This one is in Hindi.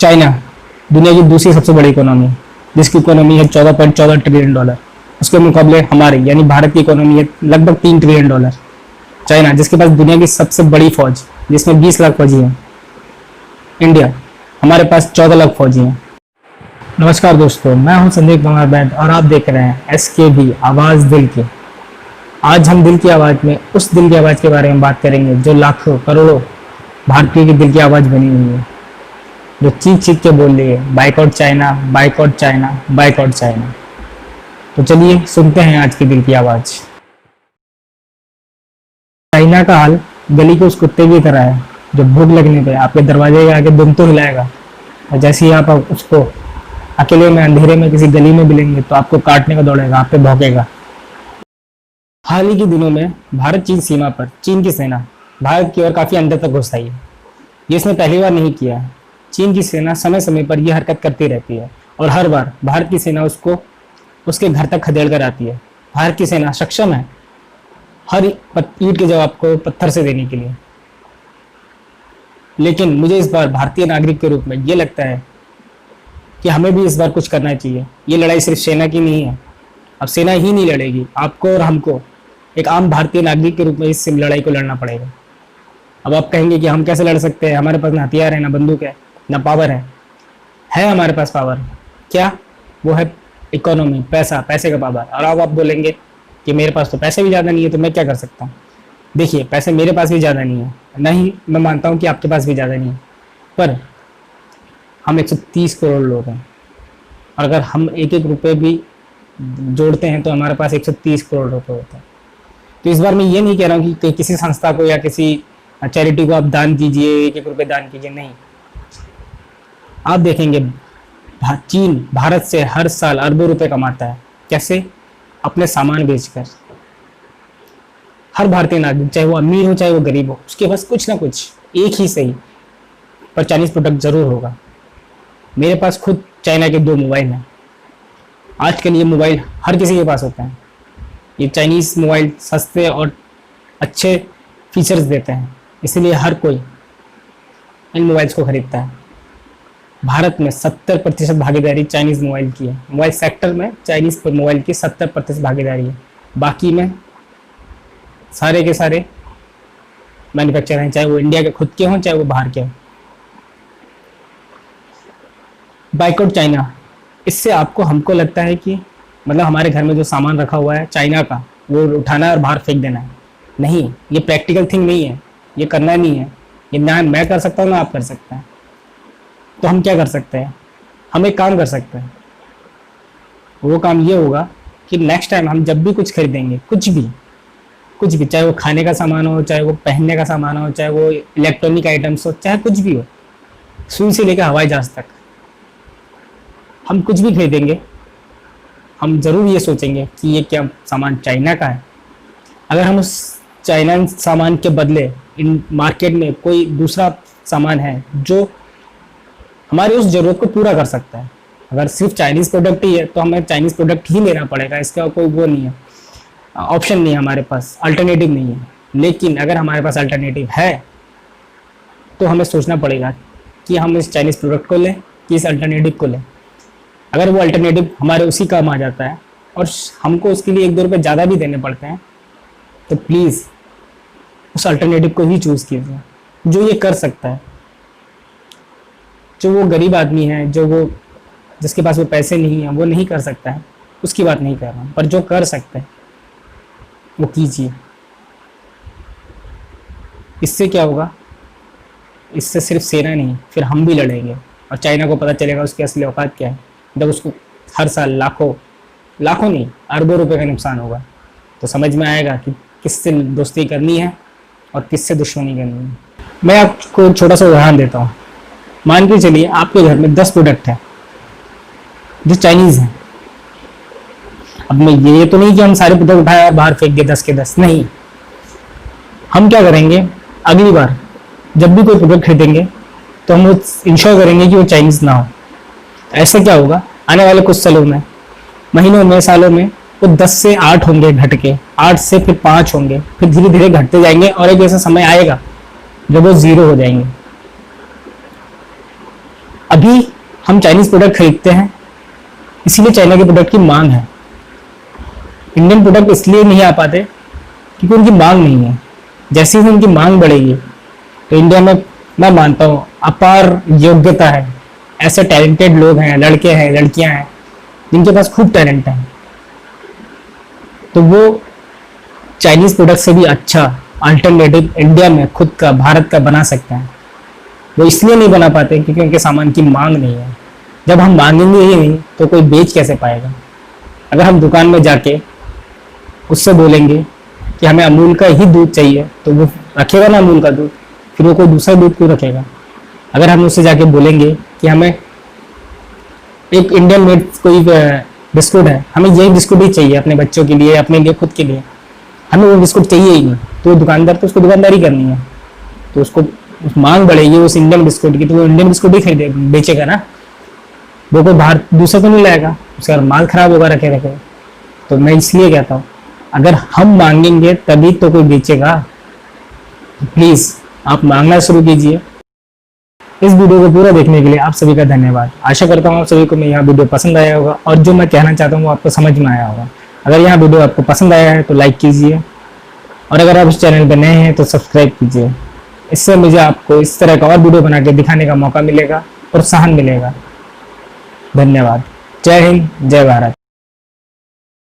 चाइना दुनिया की दूसरी सबसे बड़ी इकोनॉमी, जिसकी इकोनॉमी है 14.14 ट्रिलियन डॉलर। उसके मुकाबले हमारे यानी भारत की इकोनॉमी है लगभग 3 ट्रिलियन डॉलर। चाइना जिसके पास दुनिया की सबसे बड़ी फौज जिसमें 20 लाख फौजी हैं। इंडिया हमारे पास 14 लाख फौजी हैं। नमस्कार दोस्तों, मैं हूं संदीप कुमार बैद और आप देख रहे हैं SKB आवाज दिल की। आज हम दिल की आवाज में उस दिल की आवाज के बारे में बात करेंगे जो लाखों करोड़ों भारतीयों की दिल की आवाज बनी हुई है, जो चीख चीख के बोल रही है boycott China, boycott China, boycott China. तो चलिए सुनते हैं आज की दिल की आवाज। चाइना का हाल गली के उस कुत्ते की तरह है जो भूख लगने पे आपके दरवाजे के आगे दुम तो हिलाएगा, और जैसे ही आप उसको अकेले में अंधेरे में किसी गली में मिलेंगे तो आपको काटने का दौड़ेगा, आप पे भौंकेगा। हाल ही के दिनों में भारत चीन सीमा पर चीन की सेना भारत की ओर काफी अंदर तक घुस आई है। ये इसने पहली बार नहीं किया है। चीन की सेना समय समय पर यह हरकत करती रहती है और हर बार भारत की सेना उसको उसके घर तक खदेड़ कर आती है। भारत की सेना सक्षम है हर ईंट के जवाब को पत्थर से देने के लिए। लेकिन मुझे इस बार भारतीय नागरिक के रूप में ये लगता है कि हमें भी इस बार कुछ करना चाहिए। ये लड़ाई सिर्फ सेना की नहीं है। अब सेना ही नहीं लड़ेगी, आपको और हमको एक आम भारतीय नागरिक के रूप में इस लड़ाई को लड़ना पड़ेगा। अब आप कहेंगे कि हम कैसे लड़ सकते हैं, हमारे पास ना हथियार है, ना बंदूक है, ना पावर है हमारे पास पावर। क्या? वो है इकोनॉमी, पैसा, पैसे का पावर। और अब आप बोलेंगे कि मेरे पास तो पैसे भी ज़्यादा नहीं है, तो मैं क्या कर सकता हूँ? देखिए, पैसे मेरे पास भी ज़्यादा नहीं है, नहीं मैं मानता हूँ कि आपके पास भी ज़्यादा नहीं है, पर हम 130 करोड़ लोग हैं और अगर हम एक एक रुपये भी जोड़ते हैं तो हमारे पास 130 करोड़ रुपये होते हैं। तो इस बार मैं ये नहीं कह रहा हूँ कि किसी संस्था को या किसी चैरिटी को आप दान कीजिए, एक एक रुपये दान कीजिए, नहीं। आप देखेंगे चीन भारत से हर साल अरबों रुपए कमाता है। कैसे? अपने सामान बेचकर। हर भारतीय नागरिक, चाहे वो अमीर हो चाहे वो गरीब हो, उसके पास कुछ ना कुछ, एक ही सही, पर चाइनीज प्रोडक्ट जरूर होगा। मेरे पास खुद चाइना के 2 मोबाइल हैं। आजकल ये मोबाइल हर किसी के पास होते हैं। ये चाइनीज मोबाइल सस्ते और अच्छे फीचर्स देते हैं, इसलिए हर कोई इन मोबाइल्स को खरीदता है। भारत में 70% भागीदारी चाइनीज मोबाइल की है। मोबाइल सेक्टर में चाइनीज मोबाइल की 70% भागीदारी है। बाकी में सारे के सारे मैन्युफैक्चर हैं, चाहे वो इंडिया के खुद के हों चाहे वो बाहर के हों। बाइकआउट चाइना, इससे आपको हमको लगता है कि मतलब हमारे घर में जो सामान रखा हुआ है चाइना का, वो उठाना है और बाहर फेंक देना है। नहीं, ये प्रैक्टिकल थिंग नहीं है, ये करना नहीं है। ये ना मैं कर सकता हूँ ना आप कर सकते हैं। तो हम क्या कर सकते हैं? हम एक काम कर सकते हैं। वो काम ये होगा कि नेक्स्ट टाइम हम जब भी कुछ खरीदेंगे, कुछ भी, चाहे वो खाने का सामान हो, चाहे वो पहनने का सामान हो, चाहे वो इलेक्ट्रॉनिक आइटम्स हो, चाहे कुछ भी हो, सुई से लेकर हवाई जहाज तक, हम कुछ भी खरीदेंगे, हम ज़रूर ये सोचेंगे कि ये क्या सामान चाइना का है। अगर हम उस चाइना सामान के बदले इन मार्केट में कोई दूसरा सामान है जो हमारी उस ज़रूरत को पूरा कर सकता है, अगर सिर्फ चाइनीज़ प्रोडक्ट ही है तो हमें चाइनीज़ प्रोडक्ट ही लेना पड़ेगा। इसका कोई वो नहीं है, ऑप्शन नहीं है हमारे पास, अल्टरनेटिव नहीं है। लेकिन अगर हमारे पास अल्टरनेटिव है तो हमें सोचना पड़ेगा कि हम इस चाइनीज़ प्रोडक्ट को लें कि इस अल्टरनेटिव को लें। अगर वो अल्टरनेटिव हमारे उसी काम आ जाता है और हमको उसके लिए 1-2 रुपये ज़्यादा भी देने पड़ते हैं, तो प्लीज़ उस अल्टरनेटिव को ही चूज़ कीजिए जो ये कर सकता है। जो वो गरीब आदमी है, जिसके पास वो पैसे नहीं है, वो नहीं कर सकता है, उसकी बात नहीं कर रहा हूँ, पर जो कर सकते हैं वो कीजिए। इससे क्या होगा? इससे सिर्फ सेना नहीं, फिर हम भी लड़ेंगे और चाइना को पता चलेगा उसकी असली औकात क्या है। जब उसको हर साल लाखों नहीं अरबों रुपए का नुकसान होगा, तो समझ में आएगा कि किससे दोस्ती करनी है और किससे दुश्मनी करनी है। मैं आपको छोटा सा उदाहरण देता हूँ। मान के चलिए आपके घर में 10 प्रोडक्ट है जो चाइनीज हैं। अब मैं ये तो नहीं कि हम सारे प्रोडक्ट उठाए और बाहर फेंक दिए 10 के 10, नहीं। हम क्या करेंगे, अगली बार जब भी कोई प्रोडक्ट खरीदेंगे तो हम वो इंश्योर करेंगे कि वो चाइनीज ना हो। ऐसे क्या होगा, आने वाले कुछ सालों में, महीनों में, सालों में वो 10 से 8 होंगे, घट के 8 से फिर 5 होंगे, फिर धीरे धीरे घटते जाएंगे और एक ऐसा समय आएगा जब वो 0 हो जाएंगे। अभी हम चाइनीज प्रोडक्ट खरीदते हैं, इसीलिए चाइना के प्रोडक्ट की मांग है। इंडियन प्रोडक्ट इसलिए नहीं आ पाते क्योंकि उनकी मांग नहीं है। जैसे ही उनकी मांग बढ़ेगी तो इंडिया में, मैं मानता हूँ, अपार योग्यता है, ऐसे टैलेंटेड लोग हैं, लड़के हैं, लड़कियां हैं जिनके पास खूब टैलेंट है, तो वो चाइनीज प्रोडक्ट से भी अच्छा अल्टरनेटिव इंडिया में खुद का, भारत का बना सकते हैं। वो इसलिए नहीं बना पाते क्योंकि उनके सामान की मांग नहीं है। जब हम मांगेंगे ही नहीं तो कोई बेच कैसे पाएगा। अगर हम दुकान में जाके उससे बोलेंगे कि हमें अमूल का ही दूध चाहिए तो वो रखेगा ना अमूल का दूध, फिर वो कोई दूसरा दूध क्यों रखेगा। अगर हम उससे जाके बोलेंगे कि हमें एक इंडियन मेड कोई बिस्कुट है, हमें यही बिस्कुट ही चाहिए अपने बच्चों के लिए, अपने लिए, खुद के लिए, हमें वो बिस्कुट चाहिए ही नहीं, तो दुकानदार तो उसको दुकानदारी करनी है, तो उसको मांग बढ़ेगी उस इंडियन बिस्कुट की, तो वो इंडियन बिस्कुट ही खरीदे बेचेगा ना, वो कोई बाहर दूसरा तो नहीं लाएगा, उसका माल खराब होगा रखे रखे। तो मैं इसलिए कहता हूँ अगर हम मांगेंगे तभी तो कोई बेचेगा। प्लीज आप मांगना शुरू कीजिए। इस वीडियो को पूरा देखने के लिए आप सभी का धन्यवाद। आशा करता हूँ आप सभी को मैं यह वीडियो पसंद आया होगा और जो मैं कहना चाहता हूँ वो आपको समझ में आया होगा। अगर यह वीडियो आपको पसंद आया है तो लाइक कीजिए और अगर आप इस चैनल पर नए हैं तो सब्सक्राइब कीजिए। इससे मुझे आपको इस तरह का और वीडियो बना के दिखाने का मौका मिलेगा, प्रोत्साहन मिलेगा। धन्यवाद। जय हिंद, जय भारत।